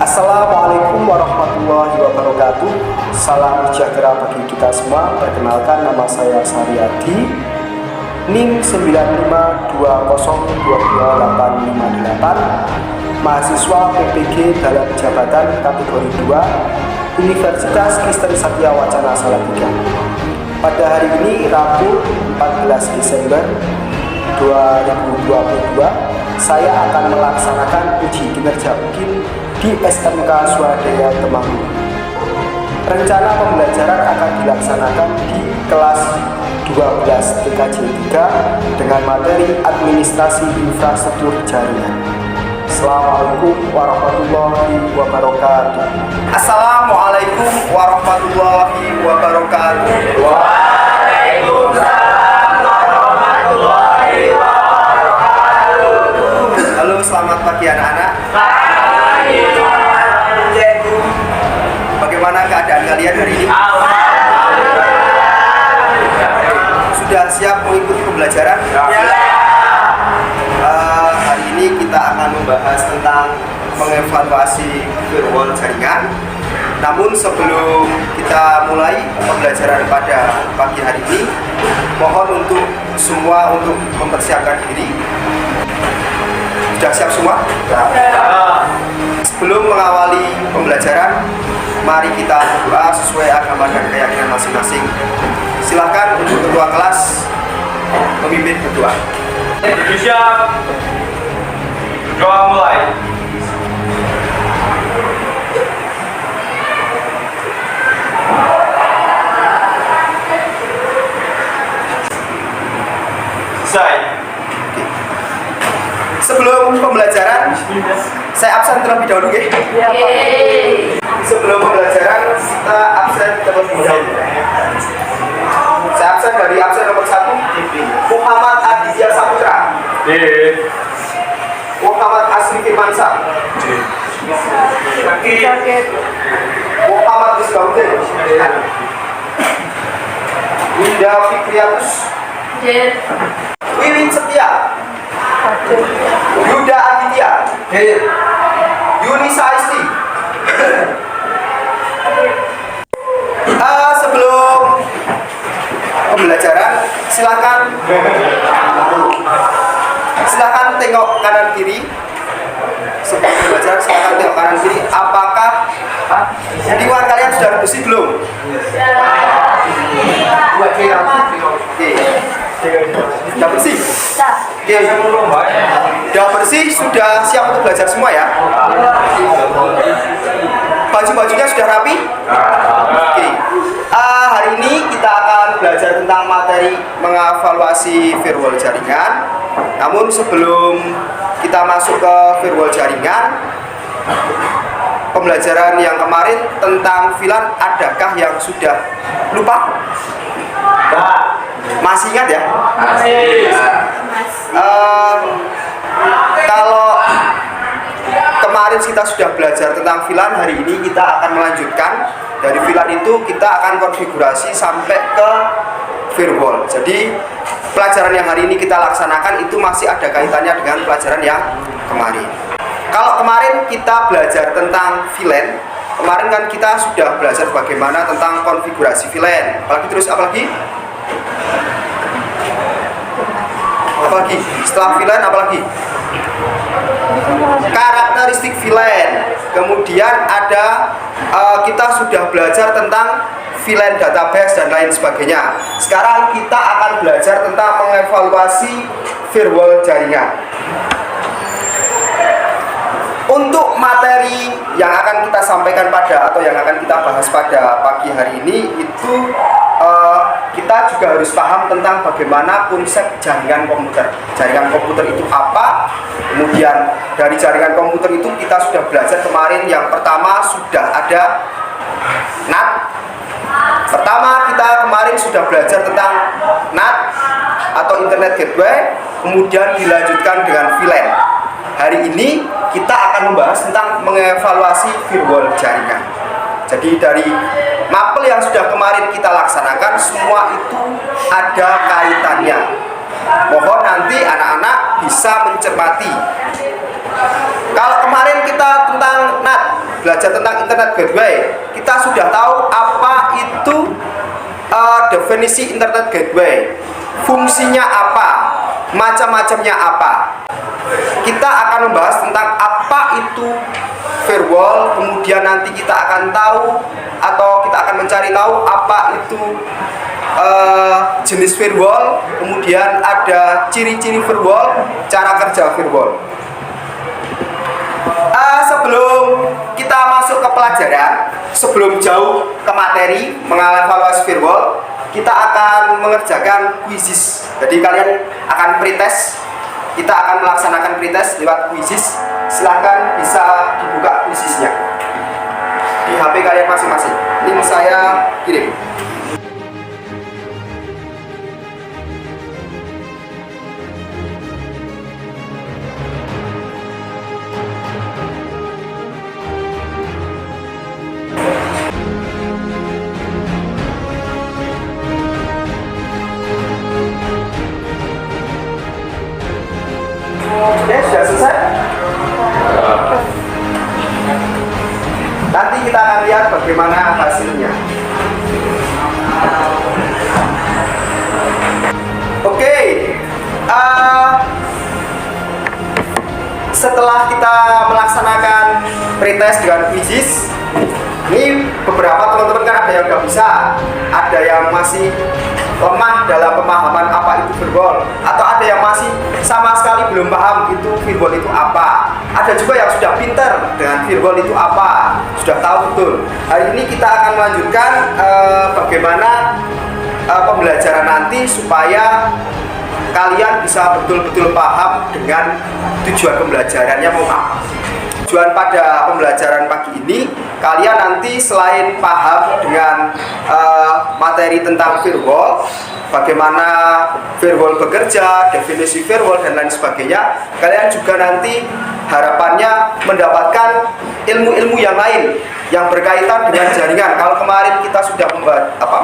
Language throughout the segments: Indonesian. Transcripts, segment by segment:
Assalamualaikum warahmatullahi wabarakatuh. Salam sejahtera bagi kita semua. Perkenalkan, nama saya Saryadi, NIM 952022858, mahasiswa PPG dalam jabatan kategori 2 Universitas Kristen Satya Wacana Salatiga. Pada hari ini Rabu 14 Desember 2022, saya akan melaksanakan uji kinerja UKIN di SMK Swadaya Temanggung. Rencana pembelajaran akan dilaksanakan di kelas 12 TKJ 3 dengan materi administrasi infrastruktur jaringan. Assalamualaikum warahmatullahi wabarakatuh. Assalamualaikum warahmatullahi wabarakatuh. Waalaikumsalam warahmatullahi wabarakatuh. Halo, selamat pagi anak-anak. Bagaimana keadaan kalian hari ini? Sudah siap mengikuti pembelajaran? Hari ini kita akan membahas tentang mengevaluasi firewall jaringan. Namun sebelum kita mulai pembelajaran pada pagi hari ini, mohon untuk semua untuk mempersiapkan diri. Sudah siap semua? Sebelum mengawali pembelajaran, mari kita berdoa sesuai agama dan keyakinan masing-masing. Silakan untuk ketua kelas memimpin berdoa. Indonesia, doa mulai. Selesai. Sebelum pembelajaran, saya absen terlebih dahulu ya. Sebelum pembelajaran, kita absen terlebih dahulu. Saya absen dari absen nomor 1, Muhammad Aditya Saputra, Muhammad Asri Firmansyah, Muhammad Misbahudin, Winda Fikriatus, Wiwin Setia, Yuda Aditya, Yunisa Isti. Sebelum pembelajaran, silakan tengok kanan kiri. Sebelum pembelajaran, silakan tengok kanan kiri. Apakah lingkungan kalian sudah bersih belum? Oke. Sudah bersih? Oke. Sudah bersih, sudah siap untuk belajar semua ya? Baju-bajunya sudah rapi? Oke. Hari ini kita akan belajar tentang materi mengevaluasi firewall jaringan. Namun sebelum kita masuk ke firewall jaringan, pembelajaran yang kemarin tentang VLAN, adakah yang sudah lupa? Masih ingat ya? Kalau kemarin kita sudah belajar tentang VLAN, hari ini kita akan melanjutkan. Dari VLAN itu kita akan konfigurasi sampai ke firewall. Jadi pelajaran yang hari ini kita laksanakan itu masih ada kaitannya dengan pelajaran yang kemarin. Kalau kemarin kita belajar tentang VLAN, kemarin kan kita sudah belajar bagaimana tentang konfigurasi VLAN. Apalagi? Setelah VLAN apalagi? Karakteristik VLAN. Kemudian ada kita sudah belajar tentang VLAN database dan lain sebagainya. Sekarang kita akan belajar tentang mengevaluasi firewall jaringan. Untuk materi yang akan kita sampaikan atau yang akan kita bahas pada pagi hari ini itu kita juga harus paham tentang bagaimana konsep jaringan komputer. Jaringan komputer itu apa? Kemudian dari jaringan komputer itu kita sudah belajar kemarin. Yang pertama sudah ada NAT. Pertama kita kemarin sudah belajar tentang NAT atau Internet Gateway. Kemudian dilanjutkan dengan VLAN. Hari ini kita akan membahas tentang mengevaluasi firewall jaringan. Jadi dari mapel yang sudah kemarin kita laksanakan, semua itu ada kaitannya. Mohon nanti anak-anak bisa mencermati. Kalau kemarin kita tentang NAT, belajar tentang Internet Gateway, kita sudah tahu apa itu definisi Internet Gateway, fungsinya apa, macam-macamnya apa. Kita akan membahas tentang apa itu firewall, kemudian nanti kita akan tahu atau kita akan mencari tahu apa itu jenis firewall, kemudian ada ciri-ciri firewall, cara kerja firewall. Sebelum kita masuk ke pelajaran, sebelum jauh ke materi mengevaluasi firewall, kita akan mengerjakan quizzes. Jadi kalian akan pretest, kita akan melaksanakan pretest lewat quizzes. Silahkan bisa dibuka quizzesnya di HP kalian masing-masing. Link saya kirim. Oke, sudah selesai. Nanti kita akan lihat bagaimana hasilnya. Oke, setelah kita melaksanakan pretest dengan quizzes, ini beberapa teman-teman kan ada yang nggak bisa, ada yang masih lemah dalam pemahaman apa itu firewall, atau ada yang masih sama sekali belum paham itu firewall itu apa. Ada juga yang sudah pintar dengan firewall itu apa, sudah tahu betul. Hari ini kita akan melanjutkan bagaimana pembelajaran nanti supaya kalian bisa betul-betul paham dengan tujuan pembelajarannya mau apa. Tujuan pada pembelajaran pagi ini, kalian nanti selain paham dengan materi tentang firewall, bagaimana firewall bekerja, definisi firewall dan lain sebagainya, kalian juga nanti harapannya mendapatkan ilmu-ilmu yang lain yang berkaitan dengan jaringan. Kalau kemarin kita sudah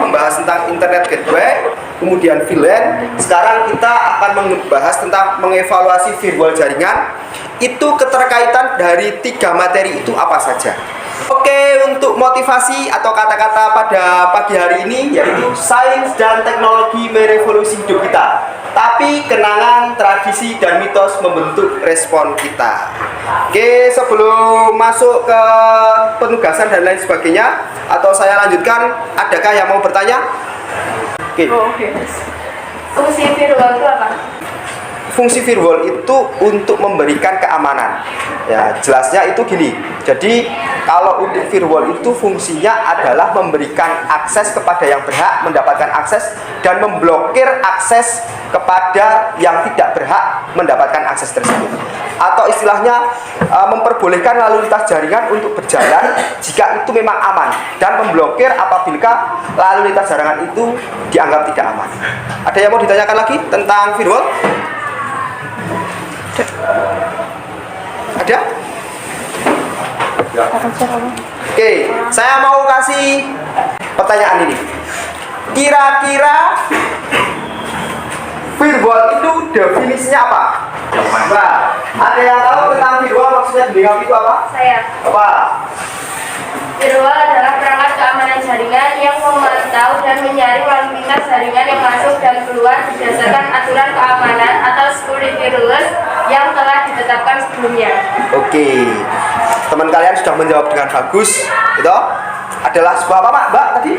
membahas tentang Internet Gateway, kemudian VLAN, sekarang kita akan membahas tentang mengevaluasi firewall jaringan. Itu keterkaitan dari 3 materi itu apa saja. Oke, untuk motivasi atau kata-kata pada pagi hari ini yaitu sains dan teknologi merevolusi hidup kita, tapi kenangan, tradisi, dan mitos membentuk respon kita. Oke, sebelum masuk ke penugasan dan lain sebagainya, atau saya lanjutkan, adakah yang mau bertanya? Oke. Fungsi firewall itu apa? Fungsi firewall itu untuk memberikan keamanan. Ya, jelasnya itu gini. Jadi, kalau untuk firewall itu fungsinya adalah memberikan akses kepada yang berhak mendapatkan akses dan memblokir akses kepada yang tidak berhak mendapatkan akses tersebut. Atau istilahnya memperbolehkan lalu lintas jaringan untuk berjalan jika itu memang aman dan memblokir apabila lalu lintas jaringan itu dianggap tidak aman. Ada yang mau ditanyakan lagi tentang firewall? Ada? Oke, saya mau kasih pertanyaan ini. Kira-kira firewall itu definisinya apa? Mbak, ada yang tahu tentang firewall maksudnya dengan itu apa? Saya. Apa? Firewall adalah perangkat keamanan jaringan yang memantau dan menyaring lalu lintas jaringan yang masuk dan keluar berdasarkan aturan keamanan atau security rules yang telah ditetapkan sebelumnya. Oke, teman kalian sudah menjawab dengan bagus. Itu adalah sebuah apa, Mbak tadi?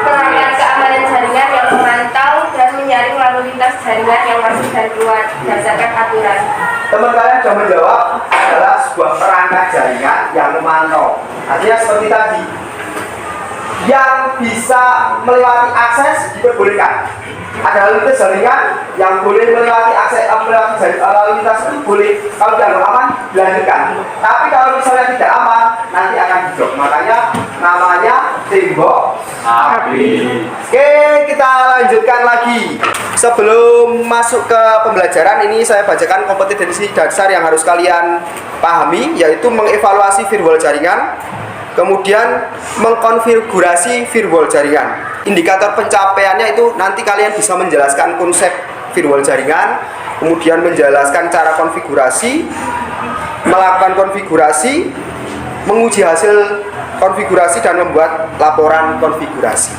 Perangkat keamanan jaringan yang memantau dan menyaring lalu lintas jaringan yang masuk dan keluar berdasarkan aturan. Teman kalian sudah menjawab adalah sebuah perangkat jaringan yang memantau. Artinya seperti tadi, yang bisa melewati akses diperbolehkan. Ada lalu lintas jaringan yang boleh melewati akses lalu lintas itu boleh, kalau tidak aman dilanjutkan. Tapi kalau misalnya tidak aman nanti akan diblok. Makanya namanya tembok api. Oke, kita lanjutkan lagi. Sebelum masuk ke pembelajaran ini, saya bacakan kompetensi dasar yang harus kalian pahami, yaitu mengevaluasi firewall jaringan, kemudian mengkonfigurasi firewall jaringan. Indikator pencapaiannya itu nanti kalian bisa menjelaskan konsep firewall jaringan, kemudian menjelaskan cara konfigurasi, melakukan konfigurasi, menguji hasil konfigurasi dan membuat laporan konfigurasi.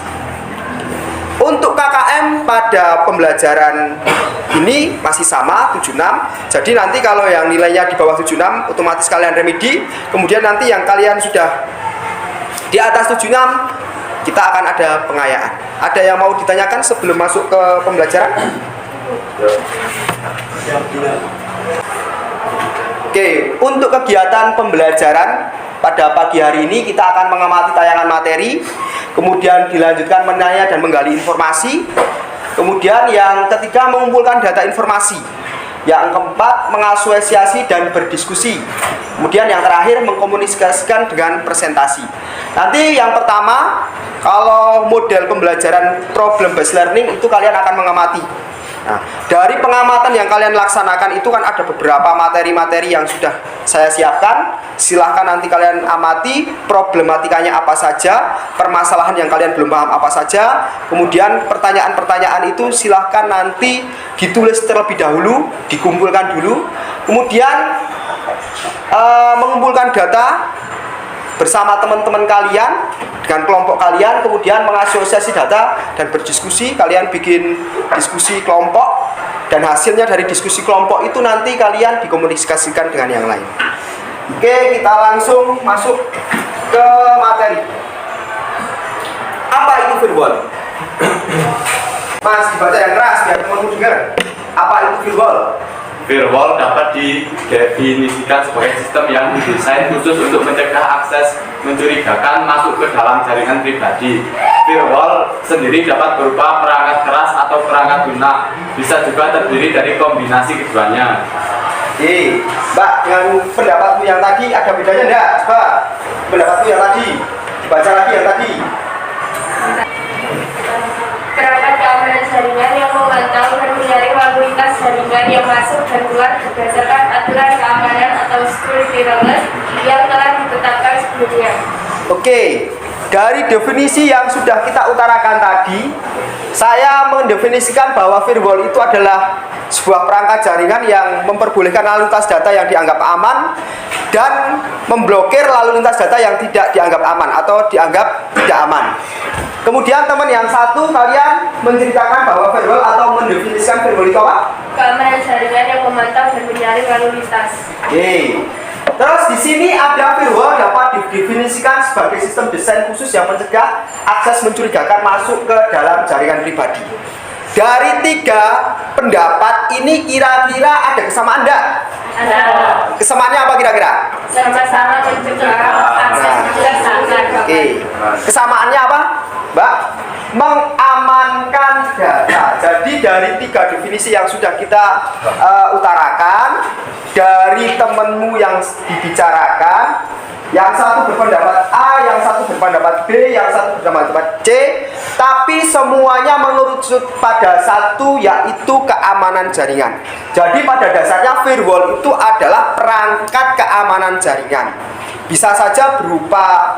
Untuk KKM pada pembelajaran ini masih sama 76. Jadi nanti kalau yang nilainya di bawah 76 otomatis kalian remedi. Kemudian nanti yang kalian sudah di atas 76 kita akan ada pengayaan. Ada yang mau ditanyakan sebelum masuk ke pembelajaran? Oke, untuk kegiatan pembelajaran pada pagi hari ini kita akan mengamati tayangan materi, kemudian dilanjutkan menanya dan menggali informasi, kemudian yang ketiga mengumpulkan data informasi, yang keempat mengasosiasi dan berdiskusi, kemudian yang terakhir mengkomunikasikan dengan presentasi. Nanti yang pertama, kalau model pembelajaran problem based learning itu kalian akan mengamati. Nah, dari pengamatan yang kalian laksanakan itu kan ada beberapa materi-materi yang sudah saya siapkan. Silahkan nanti kalian amati problematikanya apa saja, permasalahan yang kalian belum paham apa saja. Kemudian pertanyaan-pertanyaan itu silahkan nanti ditulis terlebih dahulu, dikumpulkan dulu. Kemudian mengumpulkan data bersama teman-teman kalian dengan kelompok kalian, kemudian mengasosiasi data dan berdiskusi. Kalian bikin diskusi kelompok dan hasilnya dari diskusi kelompok itu nanti kalian dikomunikasikan dengan yang lain. Oke, kita langsung masuk ke materi. Apa itu firewall? Mas, dibaca yang keras biar teman-teman dengar. Apa itu firewall? Firewall dapat didefinisikan sebagai sistem yang didesain khusus untuk mencegah akses mencurigakan masuk ke dalam jaringan pribadi. Firewall sendiri dapat berupa perangkat keras atau perangkat lunak. Bisa juga terdiri dari kombinasi keduanya. Oke, Mbak, dengan pendapatmu yang tadi ada bedanya enggak? Coba pendapatmu yang tadi, baca lagi yang tadi. Perangkat keamanan jaringan yang memantau dan menyaring lalu lintas jaringan yang masuk dan keluar berdasarkan aturan keamanan atau security rules yang telah ditetapkan sebelumnya. Oke, dari definisi yang sudah kita utarakan tadi, saya mendefinisikan bahwa firewall itu adalah sebuah perangkat jaringan yang memperbolehkan lalu lintas data yang dianggap aman dan memblokir lalu lintas data yang tidak dianggap aman atau dianggap tidak aman. Kemudian teman yang satu, kalian menceritakan bahwa firewall atau mendefinisikan firewall itu apa? Keamanan jaringan yang memantau dan menyaring lalu lintas. Oke. Terus di sini ada firewall dapat didefinisikan sebagai sistem desain khusus yang mencegah akses mencurigakan masuk ke dalam jaringan pribadi. Dari 3 pendapat ini kira-kira ada kesamaan enggak? Ada. Kesamaannya apa kira-kira? Sama-sama mencegah akses mencurigakan. Oke. Kesamaannya apa, Mbak? Mengamankan data. Jadi dari 3 definisi yang sudah kita utarakan, dari temenmu yang dibicarakan, yang satu berpendapat A, yang satu berpendapat B, yang satu berpendapat C, tapi semuanya mengerucut pada satu, yaitu keamanan jaringan. Jadi pada dasarnya firewall itu adalah perangkat keamanan jaringan. Bisa saja berupa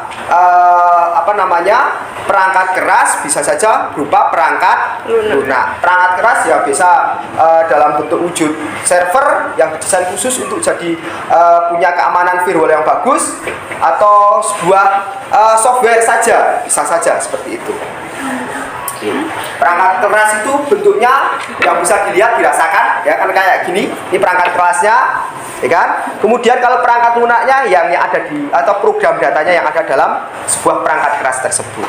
perangkat keras, bisa saja berupa perangkat lunak. Perangkat keras ya bisa dalam bentuk wujud server yang didesain khusus untuk jadi punya keamanan firewall yang bagus, atau sebuah software saja, bisa saja seperti itu. Perangkat keras itu bentuknya yang bisa dilihat, dirasakan, ya kan, kayak gini. Ini perangkat kerasnya, ya kan. Kemudian kalau perangkat lunaknya yang ada di, atau program datanya yang ada dalam sebuah perangkat keras tersebut.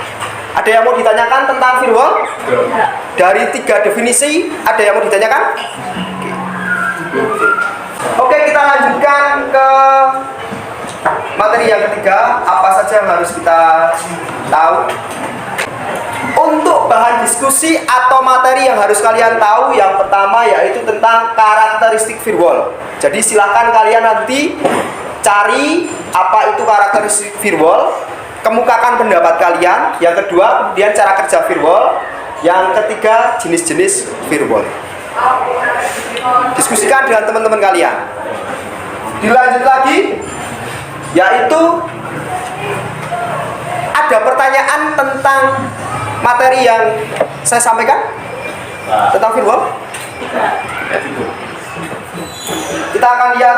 Ada yang mau ditanyakan tentang firewall? Dari 3 definisi, ada yang mau ditanyakan? Oke, kita lanjutkan ke materi yang ketiga. Apa saja yang harus kita tahu? Untuk bahan diskusi atau materi yang harus kalian tahu, yang pertama yaitu tentang karakteristik firewall. Jadi silakan kalian nanti cari apa itu karakteristik firewall, kemukakan pendapat kalian. Yang kedua, kemudian cara kerja firewall. Yang ketiga, jenis-jenis firewall. Diskusikan dengan teman-teman kalian. Dilanjut lagi, yaitu ada pertanyaan tentang materi yang saya sampaikan tentang firewall. Kita akan lihat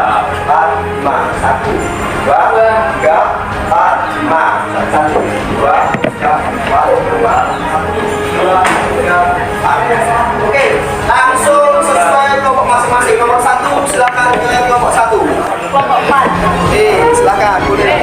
empat, lima. Satu, dua, tiga, empat, lima. Satu, dua, tiga, empat, dua, satu, dua, tiga, empat. Oke, langsung sesuai kelompok masing-masing. Nomor satu, silakan ke kelompok satu. Kelompok 4. Oke, silakan. Boleh.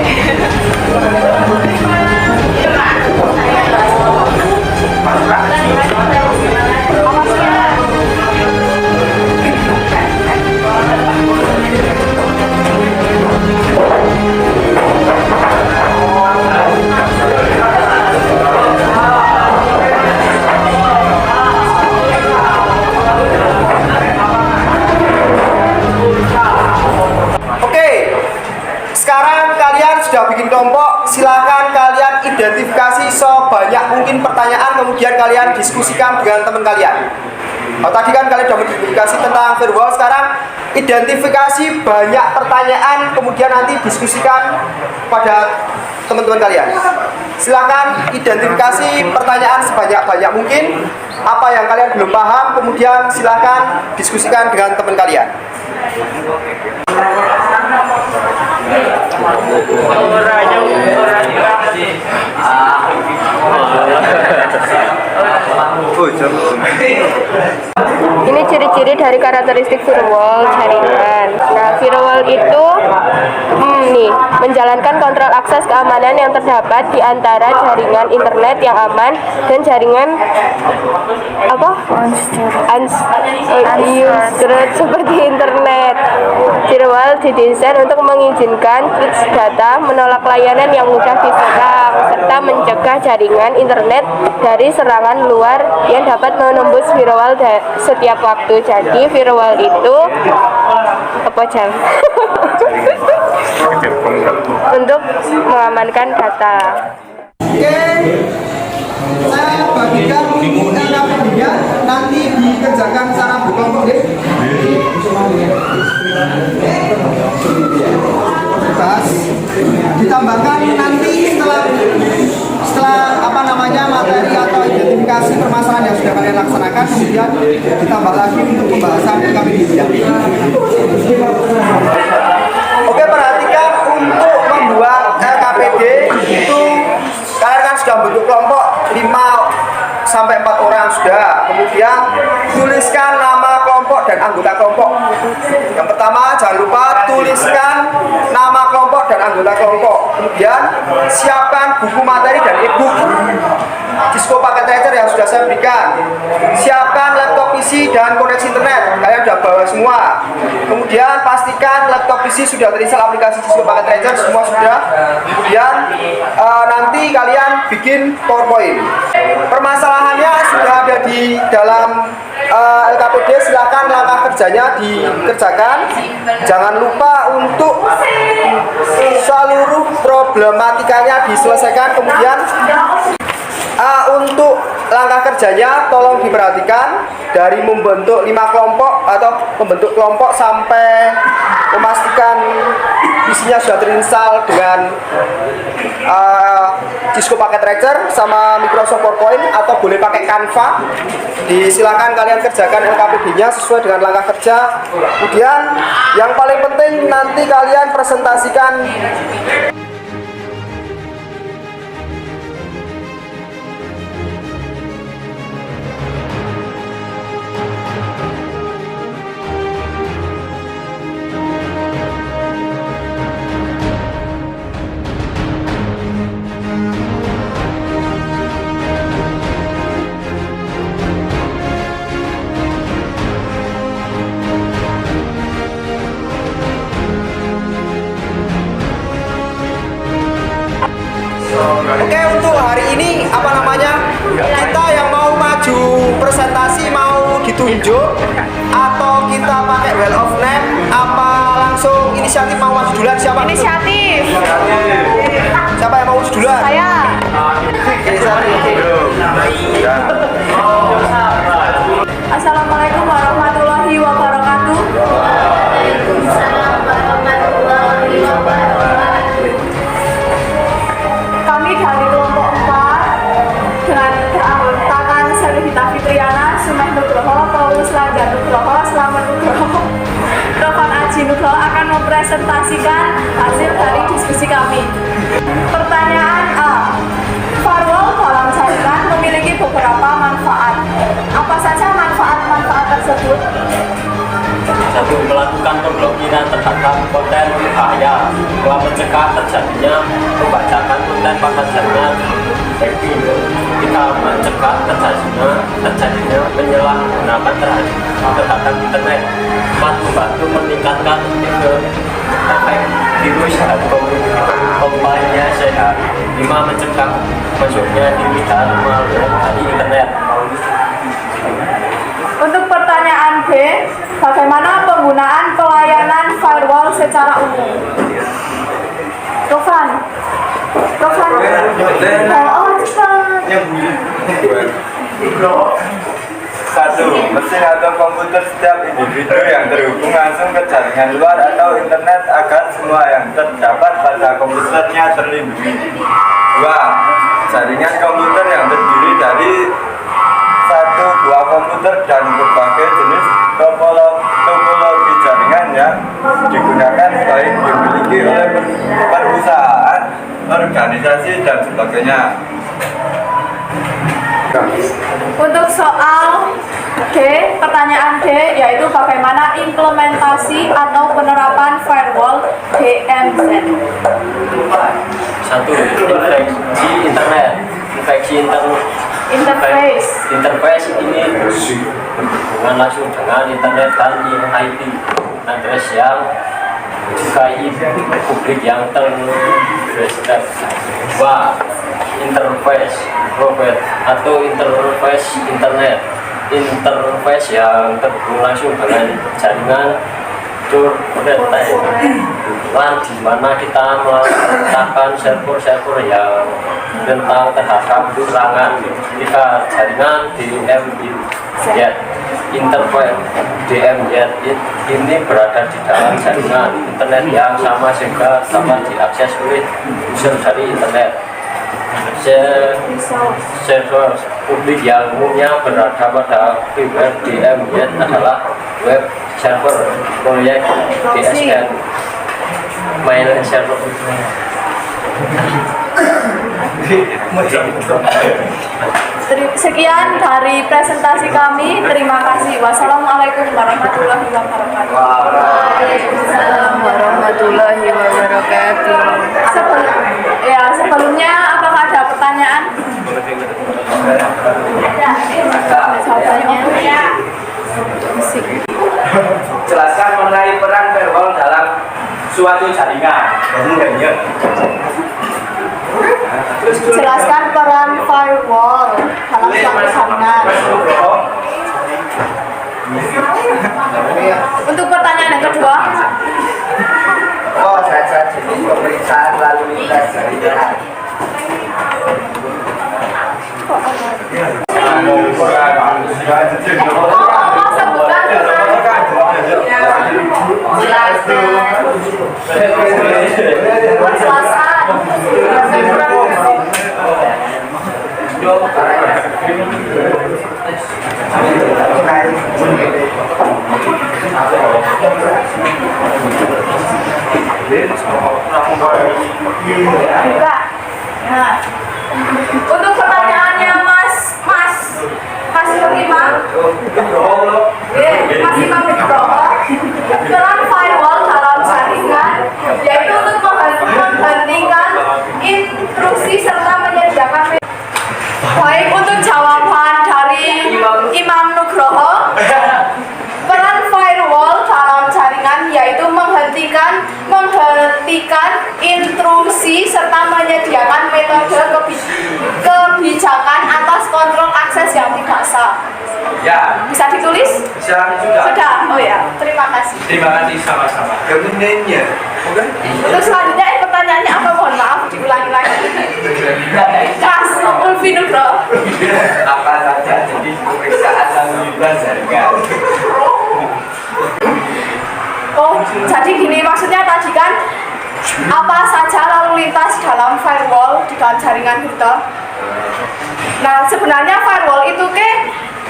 Sekarang kalian sudah bikin kelompok, silakan kalian identifikasi sebanyak mungkin pertanyaan, kemudian kalian diskusikan dengan teman kalian. Tadi kan kalian sudah mengidentifikasi tentang firewall, sekarang identifikasi banyak pertanyaan, kemudian nanti diskusikan pada teman-teman kalian. Silakan identifikasi pertanyaan sebanyak-banyak mungkin. Apa yang kalian belum paham, kemudian silakan diskusikan dengan teman kalian. Ini ciri-ciri dari karakteristik firewall jaringan. Nah, firewall itu menjalankan kontrol akses keamanan yang terdapat di antara jaringan internet yang aman dan jaringan unstructured seperti internet. Firewall didesain untuk mengizinkan switch data, menolak layanan yang mudah diserang, serta mencegah jaringan internet dari serangan luar yang dapat menembus firewall setiap waktu. Jadi firewall itu untuk mengamankan data. Oke, saya bagikan LKPD-nya nanti dikerjakan secara berkelompok deh. Ditambahkan nanti setelah materi atau identifikasi permasalahan yang sudah kalian laksanakan, kemudian ditambah lagi untuk pembahasan LKPD-nya. Oke, perhatikan untuk membuat LKPD itu kalian kan sudah bentuk kelompok 5 sampai 4 orang sudah. Kemudian tuliskan nama kelompok dan anggota kelompok. Yang pertama, jangan lupa tuliskan nama kelompok dan anggota kelompok. Kemudian siapkan buku materi dan e-book. Disko paket tracer yang sudah saya berikan. Siapkan laptop PC dan koneksi internet. Kalian sudah bawa semua. Kemudian pastikan laptop PC sudah terinstall aplikasi Disko paket tracer, semua sudah. Kemudian nanti kalian bikin PowerPoint. Permasalahannya sudah ada di dalam LKPD. Silakan langkah kerjanya dikerjakan. Jangan lupa untuk seluruh problematikanya diselesaikan. Kemudian untuk langkah kerjanya tolong diperhatikan dari membentuk 5 kelompok atau membentuk kelompok sampai memastikan isinya sudah terinstall dengan Disko paket tracer sama Microsoft PowerPoint atau boleh pakai Canva. Silakan kalian kerjakan LKPD-nya sesuai dengan langkah kerja. Kemudian yang paling penting nanti kalian presentasikan. Oke, untuk hari ini kita yang mau maju presentasi mau ditunjuk atau kita pakai well of name, apa langsung inisiatif mau maju duluan? Siapa? Inisiatif. Siapa yang mau maju duluan? Saya. Assalamualaikum warahmatullahi wabarakatuh. Kami dari kelompok 4 dengan beranggotakan Selvita Fitriana, Sumeh Nugroho, Paulus Lanjar Nugroho, Slamet Nugroho, Rovan Aji Nugroho akan mempresentasikan hasil dari diskusi kami. Pertanyaan A. Firewall dalam jaringan memiliki beberapa manfaat. Apa saja manfaat-manfaat tersebut? 1. Melakukan pemblokiran terhadap konten berbahaya, 2. Mencegah terjadinya pembajakan konten pada jaringan. 3. Mencegah terjadinya penyalahgunaan terhadap internet. 4. Membantu meningkatkan efek virus dan komplainnya sehat. 5. Mencegah masuknya diri dan malware dari internet. Untuk pertanyaan B, bagaimana penggunaan pelayanan firewall secara umum? Rovan. Satu, mesin atau komputer setiap individu yang terhubung langsung ke jaringan luar atau internet agar semua yang terdapat pada komputernya terlindungi. Dua, jaringan komputer yang terdiri dari satu buah komputer dan berbagai jenis topologi jaringan yang digunakan baik dimiliki oleh perusahaan, organisasi, dan sebagainya. Untuk soal D, pertanyaan D yaitu bagaimana implementasi atau penerapan firewall DMZ. Satu, infeksi internet. Interface ini berhubungan langsung dengan internet dan IP address yang UKI publik yang terregister. Dua, interface private atau interface internet. Interface yang terhubung langsung dengan jaringan di mana kita meletakkan server-server yang rentan terhadap serangan jika jaringan DMZ interface DMZ ini berada di dalam jaringan internet yang sama sehingga dapat diakses oleh user dari internet. Server publik yang umumnya berada pada web DMZ adalah web server proyek DSL mail server. Sekian dari presentasi kami. Terima kasih. Wassalamualaikum warahmatullahi wabarakatuh. Waalaikumsalam warahmatullahi wabarakatuh. Sebelumnya apakah ada pertanyaan? Jelaskan mengenai peran firewall dalam suatu jaringan. Jelaskan peran firewall dalam suatu jaringan. Untuk pertanyaan yang kedua, Jasa jenis pemeriksaan lalu lintas jaringan. Nah, untuk pertanyaannya Mas Lima, Mas Imam Nugroho, peran firewall dalam jaringan yaitu untuk menghentikan intrusi serta menyediakan. Baik, untuk jawaban dari Imam Nugroho, peran firewall dalam jaringan yaitu menghentikan intrusi serta menyediakan metode kebijakan atas kontrol akses yang tidak sah. Ya, Bisa ditulis? bisa juga. Sudah. Oh ya, terima kasih. Terima kasih sama-sama. Kemudiannya, Untuk selanjutnya pertanyaannya apa? Mohon maaf diulangi lagi. Mas Ulfi Nugroho. apa saja jenis pemeriksaan lalu lintas jaringan? Oh, jadi gini maksudnya tadi kan apa saja lalu lintas dalam firewall di dalam jaringan kita. Nah, sebenarnya firewall itu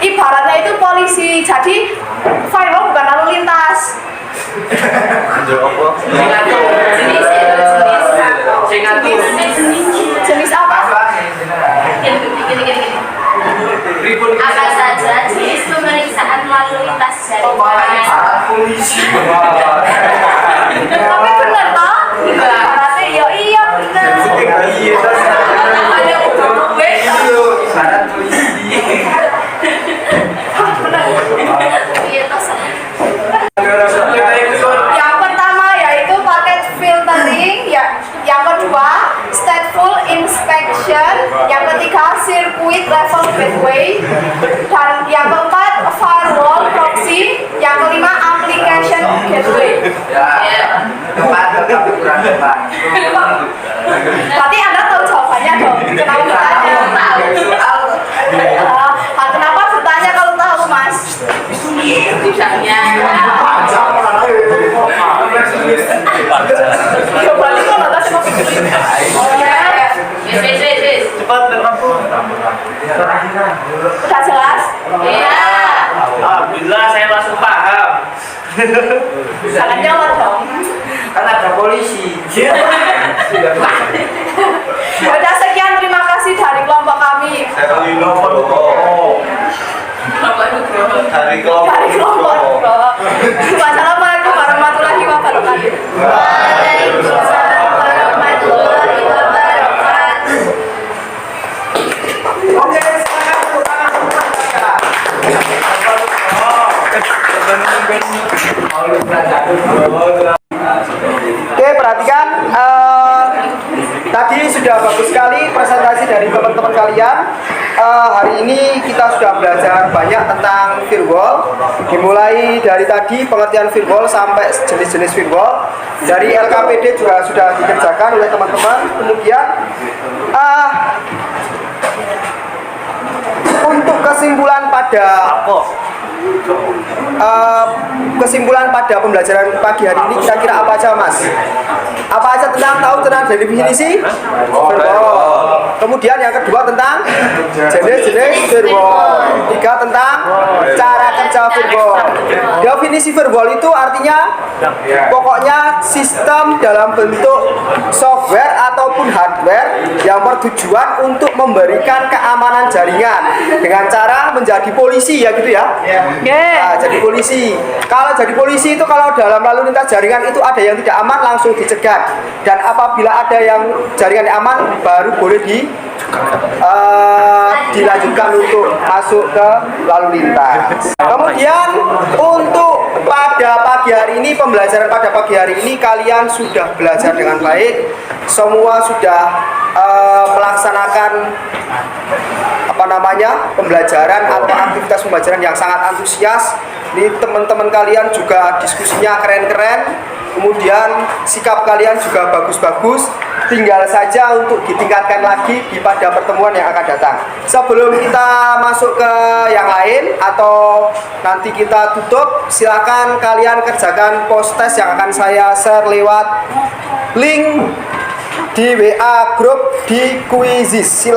ibaratnya itu polisi. Jadi firewall bukan lalu lintas. Jenis apa? Apa saja jenis pemeriksaan lalu lintas jaringan? Tapi benar toh? Ibaratnya iya benar. Yang pertama yaitu packet filtering, yang kedua stateful inspection, yang ketiga circuit level gateway, dan yang keempat firewall proxy, yang kelima application gateway. Berarti Anda tahu jawabannya dong? Kenapa bertanya? Kenapa bertanya kalau tahu, Mas? puncaknya. Ya balik kan atas kopi ini. Yes. Cepat lampu. Udah jelas? Iya. Alhamdulillah saya langsung paham. Jangan nyolot dong. Kan ada polisi. Udah sekian, terima kasih dari kelompok kami. Dari kelompok. Dari kelompok. Wassalamualaikum warahmatullahi wabarakatuh. Waalaikumsalam warahmatullahi wabarakatuh. Oke, silakan tepuk tangan semua. Oke, perhatikan. Tadi sudah bagus sekali presentasi dari teman-teman kalian. Hari ini kita sudah belajar banyak tentang firewall. Dimulai dari tadi pengertian firewall sampai jenis-jenis firewall. Dari LKPD juga sudah dikerjakan oleh teman-teman. Kemudian untuk kesimpulan pada pembelajaran pagi hari ini kira-kira apa aja, Mas? Apa aja tahu tentang definisi firewall. Kemudian yang kedua tentang jenis-jenis firewall. Tiga tentang cara kerja firewall. Definisi firewall itu artinya pokoknya sistem dalam bentuk software ataupun hardware yang bertujuan untuk memberikan keamanan jaringan dengan cara menjadi polisi, ya gitu ya. Nah, jadi polisi. Kalau jadi polisi itu kalau dalam lalu lintas jaringan itu ada yang tidak aman langsung dicegat, dan apabila ada yang jaringan yang aman baru boleh dilanjutkan untuk masuk ke lalu lintas. Kemudian untuk pada pagi hari ini, pembelajaran pada pagi hari ini kalian sudah belajar dengan baik, semua sudah melaksanakan pembelajaran atau aktivitas pembelajaran yang sangat antusias. Ini teman-teman kalian juga diskusinya keren-keren, kemudian sikap kalian juga bagus-bagus. Tinggal saja untuk ditingkatkan lagi pada pertemuan yang akan datang. Sebelum kita masuk ke yang lain atau nanti kita tutup, silakan kalian kerjakan post test yang akan saya share lewat link di WA grup di Quizizz.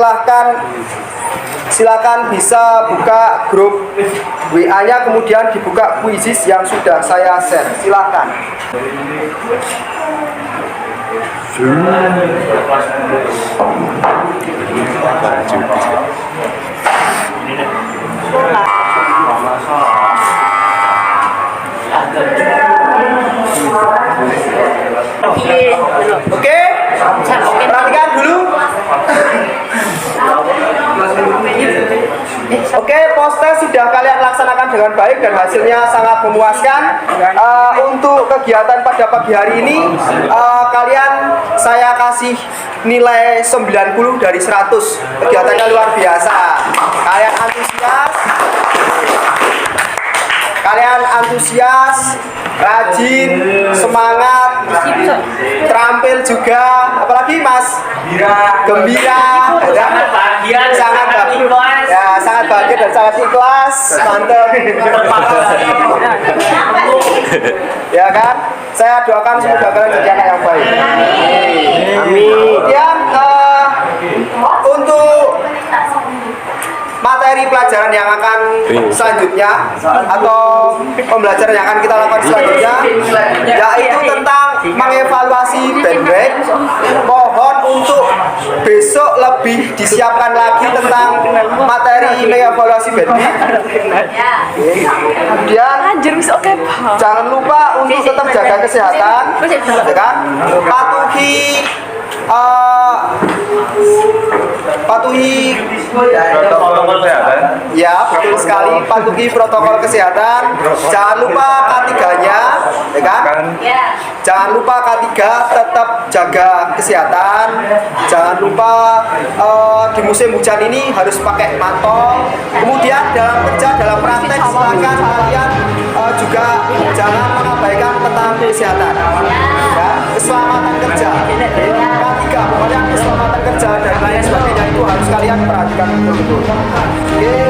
Silakan bisa buka grup WA-nya, kemudian dibuka Quizizz yang sudah saya share. Silakan. Oke, perhatikan dulu. Oke, post test sudah kalian laksanakan dengan baik dan hasilnya sangat memuaskan. Untuk kegiatan pada pagi hari ini, kalian saya kasih nilai 90 dari 100. Kegiatannya luar biasa. Kalian antusias, rajin, semangat, terampil juga. Apalagi Mas? Gembira, sangat bahagia dan sangat ikhlas. Mantap. Ya kan? Saya doakan semoga kalian jadi anak yang baik. Amin. Kemudian untuk materi pelajaran yang akan selanjutnya atau pembelajaran yang akan kita lakukan selanjutnya yaitu tentang mengevaluasi bandwidth. Mohon untuk besok lebih disiapkan lagi tentang materi mengevaluasi bandwidth. Kemudian jangan lupa untuk tetap jaga kesehatan, ya kan? Patuhi Protokol kesehatan. ya, betul sekali, patuhi protokol kesehatan. Jangan lupa K3-nya, ya kan? Jangan lupa K3, tetap jaga kesehatan. Jangan lupa di musim hujan ini harus pakai mantol. Kemudian dalam kerja, dalam praktek, silakan kalian juga jangan mengabaikan tentang kesehatan, ya, keselamatan kerja. K3, pokoknya keselamatan kerja dan lain sebagainya itu harus kalian perhatikan betul-betul. Oke.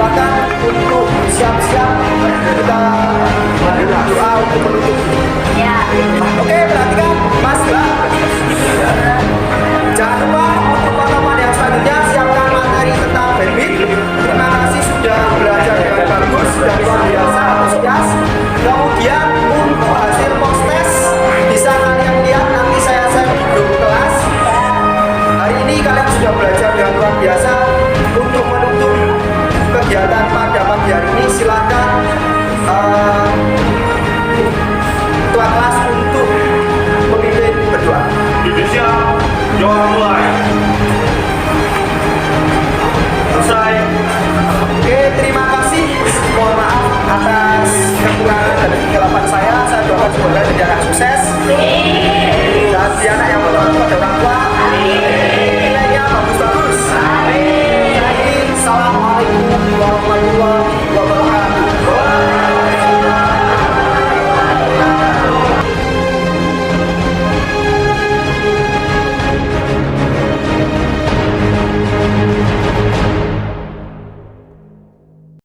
silakan untuk siap-siap kita berdoa untuk menutup. Ya. Oke, perhatikan Mas Mbak. Jangan lupa untuk pertemuan yang selanjutnya siapkan materi tentang bandwidth. Terima kasih sudah belajar dengan bagus dan luar biasa antusias. Kemudian untuk hasil post test bisa kalian lihat nanti saya share di grup kelas. Hari ini kalian sudah belajar dengan luar biasa. Untuk menutup kegiatan pada pagi hari ini silakan